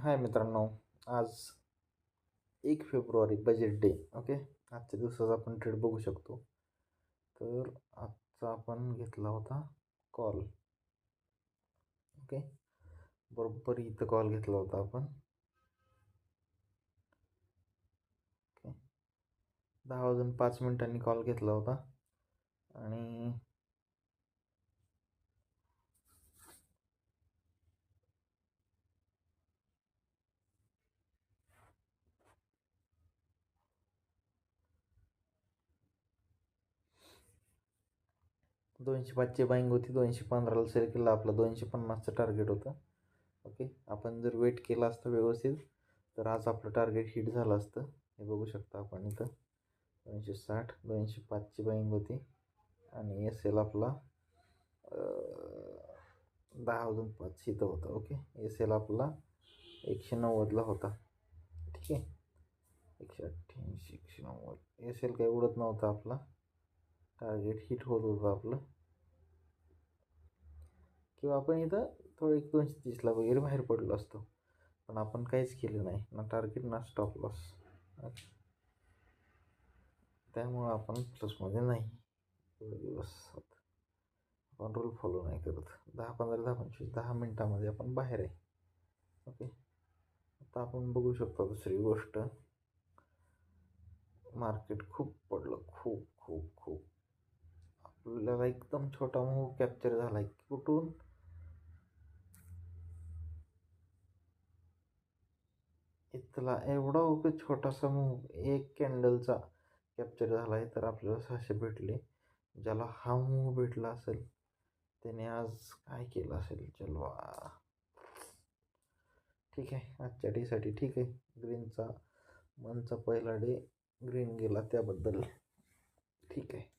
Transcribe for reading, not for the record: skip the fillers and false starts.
हाय मित्रांनो, आज 1 February budget day. Okay, आजच्या दिवसाचा आपण ट्रेड बघू शकतो. तर आजचा आपण घेतला होता कॉल. ओके, बरोबर इथं कॉल घेतला होता आपण. ओके, 10 वाजून 5 मिनिटांनी कॉल घेतला होता आणि 205ची बाईंग होती. 215ला सेल केला. आपलं 250चं टार्गेट होतं. ओके, आपण जर वेट केला असतं व्यवस्थित तर आज आपलं टार्गेट हिट झालं असतं. हे बघू शकता आपण इथं 260, 205ची बाईंग होती आणि एस एल आपला 10 वाजून 5 इथं होता. ओके, एस एल आपला 190ला होता. ठीक आहे, 188, 190. एस एल काही उडत नव्हता आपला. टार्गेट हिट होत होतं आपलं. किंवा आपण इथं थोडं 230ला वगैरे बाहेर पडलो असतो, पण आपण काहीच केलं नाही, ना टार्गेट ना स्टॉप लॉस. त्यामुळं आपण प्लसमध्ये नाही. एवढे दिवस आपण रूल फॉलो नाही करत. 10, 15, 10, 25, 10 मिनटामध्ये आपण बाहेर आहे. ओके, आता आपण बघू शकतो दुसरी गोष्ट. मार्केट खूप पडलं, खूप खूप खूप. आपल्याला एकदम छोटा मूव्ह कॅप्चर झाला आहे. कुठून? इथला एवढा छोटासा मूव्ह एक कॅन्डलचा कॅप्चर झाला आहे, तर आपल्याला 600 भेटले. ज्याला हा मूव्ह भेटला असेल त्याने आज काय केलं असेल. चलो, ठीक आहे, आजच्या डेसाठी ठीक आहे. ग्रीनचा मनचा पहिला डे ग्रीन गेला त्याबद्दल ठीक आहे.